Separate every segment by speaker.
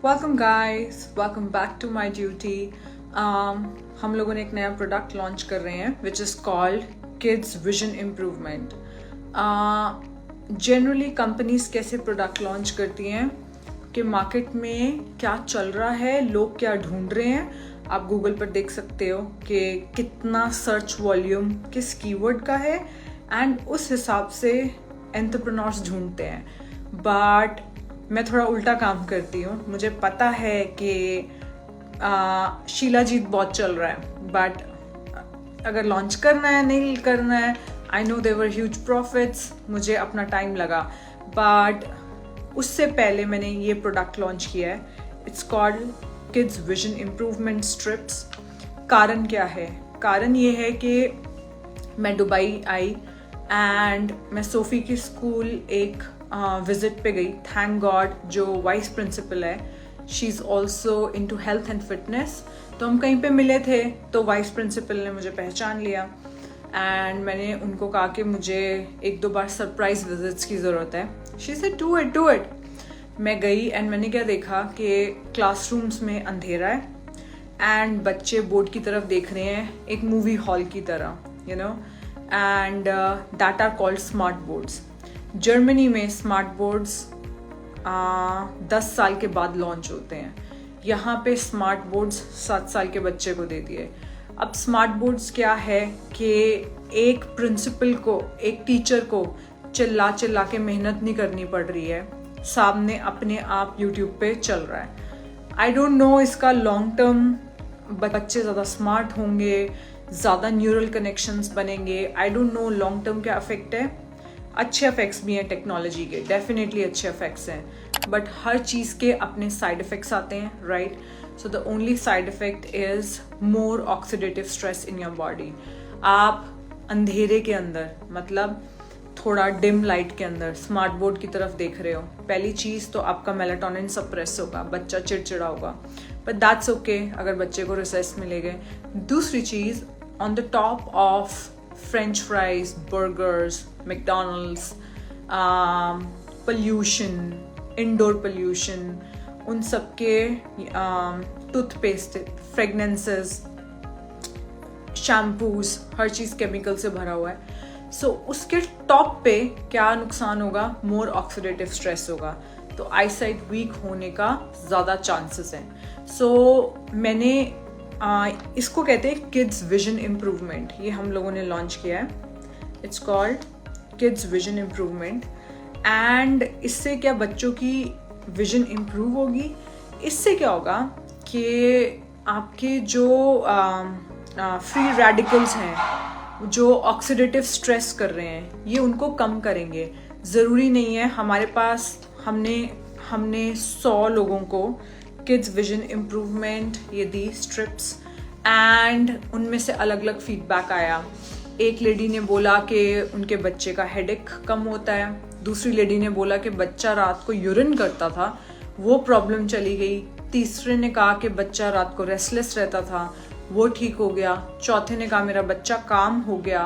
Speaker 1: Welcome guys, welcome back to my duty. हम लोगों ने एक नया प्रोडक्ट लॉन्च कर रहे हैं which is called kids vision improvement. Generally companies कैसे प्रोडक्ट लॉन्च करती हैं कि मार्केट में क्या चल रहा है, लोग क्या ढूंढ रहे हैं। आप गूगल पर देख सकते हो कि कितना सर्च वॉल्यूम किस कीवर्ड का है एंड उस हिसाब से एंटरप्रेन्योर्स ढूंढते हैं। बट मैं थोड़ा उल्टा काम करती हूँ। मुझे पता है कि शीला जीत बहुत चल रहा है, बट अगर लॉन्च करना है नहीं करना है, I know they're huge profits, मुझे अपना टाइम लगा। बट उससे पहले मैंने ये प्रोडक्ट लॉन्च किया है, it's called kids vision improvement strips. कारण क्या है? कारण ये है कि मैं दुबई आई एंड मैं सोफ़ी की स्कूल एक विजिट पे गई। थैंक गॉड जो वाइस प्रिंसिपल है, she is also into health and fitness. तो हम कहीं पे मिले थे तो वाइस प्रिंसिपल ने मुझे पहचान लिया एंड मैंने उनको कहा कि मुझे एक दो बार सरप्राइज विजिट्स की ज़रूरत है। She said do it. मैं गई एंड मैंने क्या देखा कि क्लासरूम्स में अंधेरा है एंड बच्चे बोर्ड की तरफ देख रहे हैं एक मूवी हॉल की तरह, you know, and that are called smart boards. Germany में स्मार्ट बोर्ड्स 10 साल के बाद लॉन्च होते हैं। यहाँ पे स्मार्ट बोर्ड्स 7 साल के बच्चे को दे दिए। अब स्मार्ट बोर्ड्स क्या है कि एक प्रिंसिपल को, एक टीचर को चिल्ला चिल्ला के मेहनत नहीं करनी पड़ रही है, सामने अपने आप यूट्यूब पे चल रहा है। आई डोंट नो इसका लॉन्ग टर्म बच्चे ज़्यादा स्मार्ट होंगे, ज़्यादा न्यूरल कनेक्शंस बनेंगे, I don't know long term क्या इफेक्ट है। अच्छे इफेक्ट्स भी हैं टेक्नोलॉजी के, डेफिनेटली अच्छे इफेक्ट्स हैं, बट हर चीज़ के अपने साइड इफेक्ट्स आते हैं, right? So the only side effect is more oxidative stress in your body. आप अंधेरे के अंदर, मतलब थोड़ा डिम लाइट के अंदर स्मार्ट बोर्ड की तरफ देख रहे हो, पहली चीज़ तो आपका मेलाटोनिन सप्रेस होगा, बच्चा चिड़चिड़ा होगा, बट दैट्स ओके अगर बच्चे को रिसेस मिलेंगे। दूसरी चीज़, on the top of french fries, burgers, McDonald's, pollution, indoor pollution, उन सब के टूथपेस्ट, फ्रेगनेंसेस, शैम्पूस, हर चीज़ केमिकल से भरा हुआ है। सो उसके टॉप पे क्या नुकसान होगा? मोर ऑक्सीडेटिव स्ट्रेस होगा, तो आई साइट वीक होने का ज़्यादा चांसेस हैं। सो मैंने इसको कहते हैं किड्स विजन इम्प्रूवमेंट। ये हम लोगों ने लॉन्च किया है, it's called kids vision improvement. And इससे क्या बच्चों की विजन इम्प्रूव होगी? इससे क्या होगा कि आपके जो फ्री रेडिकल्स हैं, जो ऑक्सीडेटिव स्ट्रेस कर रहे हैं, ये उनको कम करेंगे। ज़रूरी नहीं है हमारे पास, हमने 100 लोगों को किड्स विजन इम्प्रूवमेंट ये दी स्ट्रिप्स एंड उनमें से अलग अलग फीडबैक आया। एक लेडी ने बोला कि उनके बच्चे का हेडेक कम होता है, दूसरी लेडी ने बोला कि बच्चा रात को यूरिन करता था, वो प्रॉब्लम चली गई, तीसरे ने कहा कि बच्चा रात को रेस्टलेस रहता था, वो ठीक हो गया, चौथे ने कहा मेरा बच्चा काम हो गया,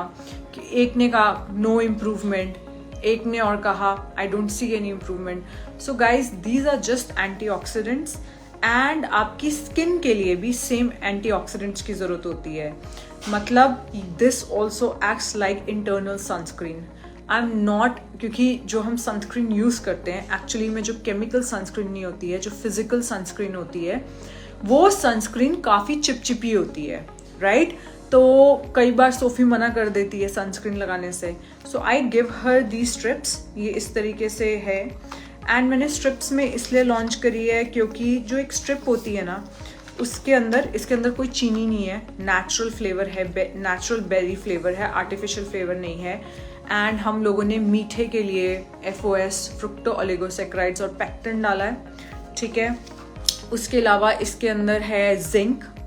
Speaker 1: कि एक ने कहा नो इम्प्रूवमेंट, एक ने और कहा I don't see any improvement. So guys, these are just antioxidants and आपकी स्किन के लिए भी सेम एंटीऑक्सीडेंट्स की ज़रूरत होती है। मतलब this also acts like internal sunscreen. I am not, क्योंकि जो हम सनस्क्रीन यूज़ करते हैं एक्चुअली में जो केमिकल सनस्क्रीन नहीं होती है, जो फिजिकल सनस्क्रीन होती है, वो सनस्क्रीन काफ़ी चिपचिपी होती है, राइट? तो कई बार सोफ़ी मना कर देती है सनस्क्रीन लगाने से। सो I give her the strips, ये इस तरीके से है। एंड मैंने स्ट्रिप्स में इसलिए लॉन्च करी है क्योंकि जो एक स्ट्रिप होती है ना, उसके अंदर, इसके अंदर कोई चीनी नहीं है, नेचुरल फ्लेवर है, नेचुरल बेरी फ्लेवर है, आर्टिफिशियल फ्लेवर नहीं है। एंड हम लोगों ने मीठे के लिए FOS, फ्रुक्टो ओलिगोसैकेराइड्स और पेक्टिन डाला है, ठीक है। उसके अलावा इसके अंदर है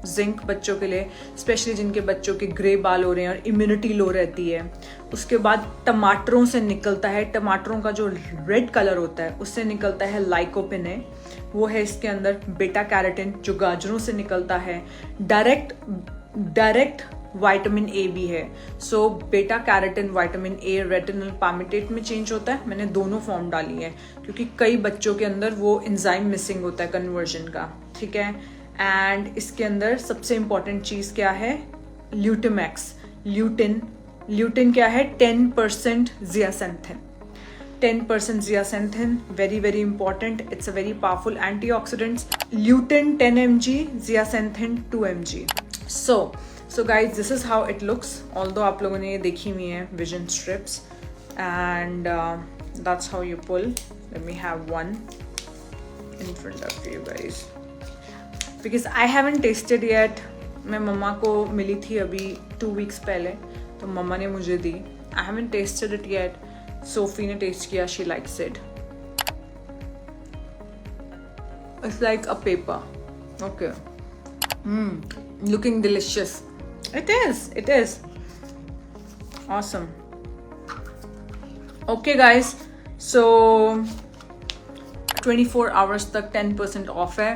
Speaker 1: जिंक बच्चों के लिए, स्पेशली जिनके बच्चों के ग्रे बाल हो रहे हैं और इम्यूनिटी लो रहती है। उसके बाद टमाटरों से निकलता है, टमाटरों का जो रेड कलर होता है उससे निकलता है लाइकोपिन है, वो है इसके अंदर। बेटा कैरोटीन जो गाजरों से निकलता है, डायरेक्ट विटामिन ए भी है. सो बेटा carotene vitamin A retinal palmitate में चेंज होता है. मैंने दोनों फॉर्म डाली है क्योंकि कई बच्चों के अंदर वो एंजाइम मिसिंग होता है कन्वर्जन का. ठीक है. एंड इसके अंदर सबसे इंपॉर्टेंट चीज क्या है? ल्यूटेमैक्स. ल्यूटिन क्या है? 10% जियासेंथिन. 10% zeaxanthin, very important. It's a very powerful antioxidant. Lutein 10 mg, zeaxanthin 2 mg. So guys, this is how it looks. Although आप लोगों ने ये देखी हुई है vision strips, and that's how you pull. Let me have one in front of you guys because I haven't tasted yet. मैं मम्मा को मिली थी अभी 2 weeks पहले, तो मम्मा ने मुझे दी. I haven't tasted it yet. Sophie ने टेस्ट किया. She likes it. It's like a paper. Okay. Looking delicious. It is awesome. Okay guys, so 24 hours तक 10% ऑफ है.